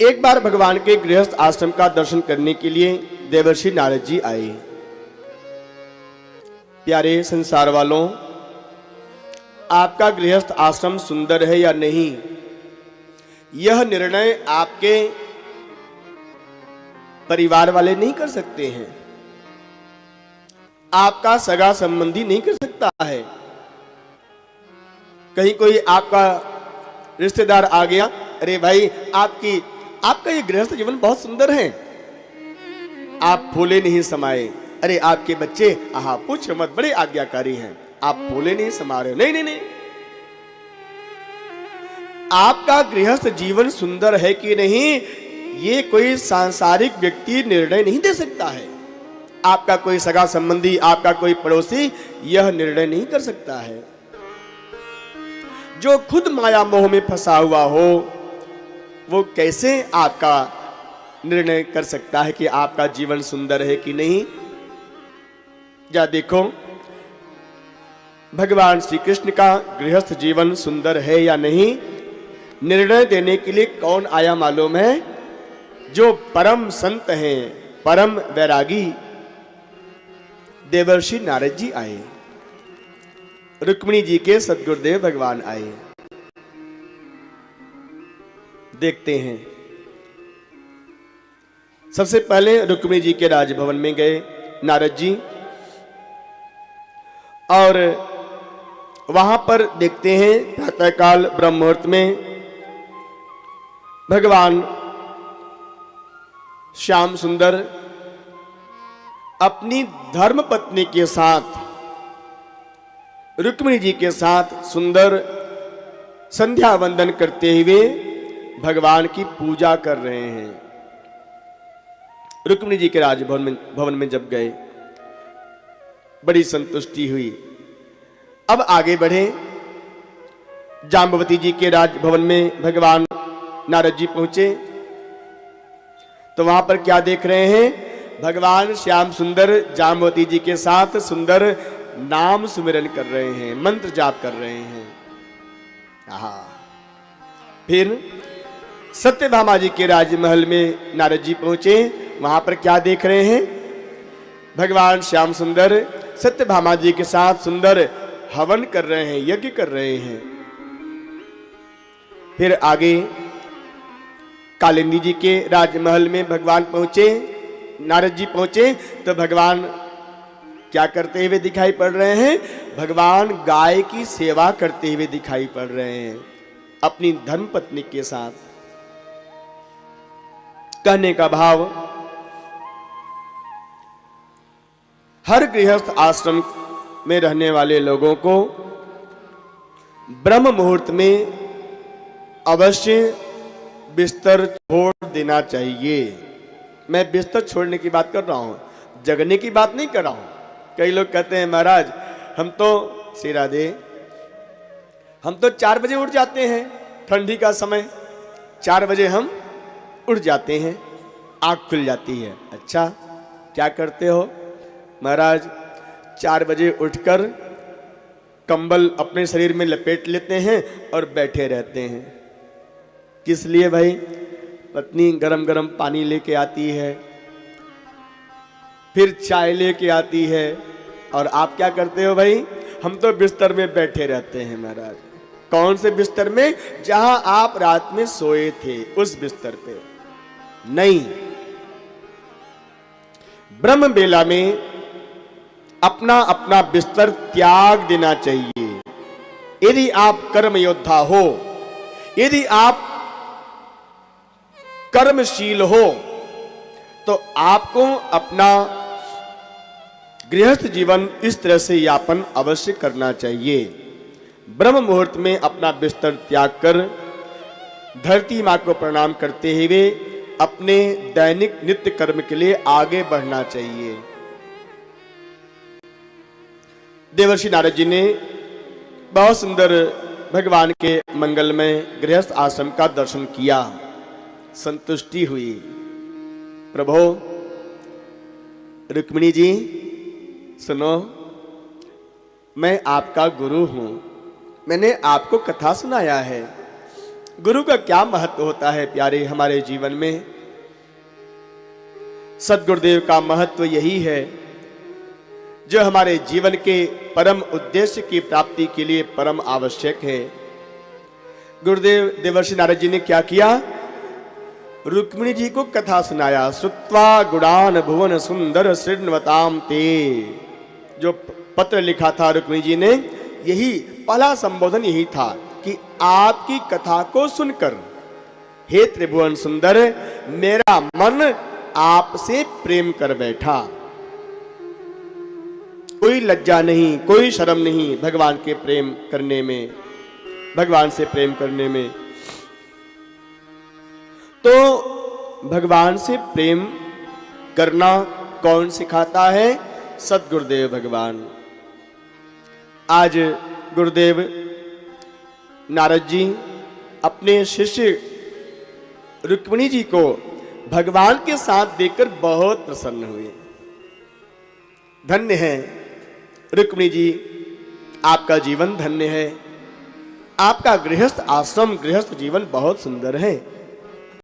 एक बार भगवान के गृहस्थ आश्रम का दर्शन करने के लिए देवर्षि नारद जी आए। प्यारे संसार वालों, आपका गृहस्थ आश्रम सुंदर है या नहीं, यह निर्णय आपके परिवार वाले नहीं कर सकते हैं, आपका सगा संबंधी नहीं कर सकता है। कहीं कोई आपका रिश्तेदार आ गया, अरे भाई आपका ये गृहस्थ जीवन बहुत सुंदर है, आप फूले नहीं समाये, अरे आपके बच्चे आहा पूछ मत बड़े आज्ञाकारी हैं, आप फूले नहीं समा रहे हो। नहीं नहीं नहीं, आपका गृहस्थ जीवन सुंदर है कि नहीं, ये कोई सांसारिक व्यक्ति निर्णय नहीं दे सकता है। आपका कोई सगा संबंधी, आपका कोई पड़ोसी यह निर्णय नहीं कर सकता है। जो खुद माया मोह में फंसा हुआ हो, वो कैसे आपका निर्णय कर सकता है कि आपका जीवन सुंदर है कि नहीं। या देखो, भगवान श्री कृष्ण का गृहस्थ जीवन सुंदर है या नहीं, निर्णय देने के लिए कौन आया मालूम है? जो परम संत हैं, परम वैरागी देवर्षि नारद जी आए, रुक्मिणी जी के सद्गुरुदेव भगवान आए। देखते हैं, सबसे पहले रुक्मिणी जी के राजभवन में गए नारद जी, और वहां पर देखते हैं प्रातःकाल ब्रह्म मुहूर्त में भगवान श्याम सुंदर अपनी धर्म पत्नी के साथ, रुक्मिणी जी के साथ सुंदर संध्या वंदन करते हुए भगवान की पूजा कर रहे हैं। रुक्मिणी जी के राजभवन में जब गए, बड़ी संतुष्टि हुई। अब आगे बढ़े, जाम्बवती जी के राजभवन में भगवान नारद जी पहुंचे, तो वहां पर क्या देख रहे हैं? भगवान श्याम सुंदर जाम्बवती जी के साथ सुंदर नाम सुमिरन कर रहे हैं, मंत्र जाप कर रहे हैं। फिर सत्यभामा जी के राजमहल में नारद जी पहुंचे, वहां पर क्या देख रहे हैं? भगवान श्याम सुंदर सत्यभामा जी के साथ सुंदर हवन कर रहे हैं, यज्ञ कर रहे हैं। फिर आगे कालिंदी जी के राजमहल में भगवान पहुंचे, नारद जी पहुंचे, तो भगवान क्या करते हुए दिखाई पड़ रहे हैं? भगवान गाय की सेवा करते हुए दिखाई पड़ रहे हैं अपनी धर्म पत्नी के साथ। कहने का भाव, हर गृहस्थ आश्रम में रहने वाले लोगों को ब्रह्म मुहूर्त में अवश्य बिस्तर छोड़ देना चाहिए। मैं बिस्तर छोड़ने की बात कर रहा हूं, जगने की बात नहीं कर रहा हूं। कई लोग कहते हैं महाराज हम तो श्री राधे, हम तो 4 बजे उठ जाते हैं, ठंडी का समय 4 बजे हम उठ जाते हैं, आँख खुल जाती है। अच्छा, क्या करते हो? महाराज 4 बजे उठकर कंबल अपने शरीर में लपेट लेते हैं और बैठे रहते हैं। किस लिए भाई? पत्नी गरम गरम पानी लेके आती है, फिर चाय लेके आती है, और आप क्या करते हो भाई? हम तो बिस्तर में बैठे रहते हैं। महाराज कौन से बिस्तर में? जहां आप रात में सोए थे, उस बिस्तर पे नहीं। ब्रह्म बेला में अपना अपना बिस्तर त्याग देना चाहिए। यदि आप कर्म योद्धा हो, यदि आप कर्मशील हो, तो आपको अपना गृहस्थ जीवन इस तरह से यापन अवश्य करना चाहिए। ब्रह्म मुहूर्त में अपना बिस्तर त्याग कर धरती मां को प्रणाम करते हुए अपने दैनिक नित्य कर्म के लिए आगे बढ़ना चाहिए। देवर्षि नारद जी ने बहुत सुंदर भगवान के मंगलमय गृहस्थ आश्रम का दर्शन किया, संतुष्टि हुई। प्रभु, रुक्मिणी जी सुनो, मैं आपका गुरु हूं, मैंने आपको कथा सुनाया है, गुरु का क्या महत्व होता है प्यारे हमारे जीवन में। सद्गुरुदेव का महत्व यही है जो हमारे जीवन के परम उद्देश्य की प्राप्ति के लिए परम आवश्यक है। गुरुदेव देवर्षि नारद जी ने क्या किया, रुक्मिणी जी को कथा सुनाया। श्रुत्वा गुणान भुवन सुंदर शृण्वताम ते, जो पत्र लिखा था रुक्मिणी जी ने, यही पहला संबोधन यही था कि आपकी कथा को सुनकर हे त्रिभुवन सुंदर, मेरा मन आपसे प्रेम कर बैठा। कोई लज्जा नहीं, कोई शर्म नहीं भगवान के प्रेम करने में, भगवान से प्रेम करने में। तो भगवान से प्रेम करना कौन सिखाता है? सद्गुरुदेव भगवान। आज गुरुदेव नारद जी अपने शिष्य रुक्मिणी जी को भगवान के साथ देखकर बहुत प्रसन्न हुए। धन्य है रुक्मिणी जी, आपका जीवन धन्य है, आपका गृहस्थ आश्रम गृहस्थ जीवन बहुत सुंदर है।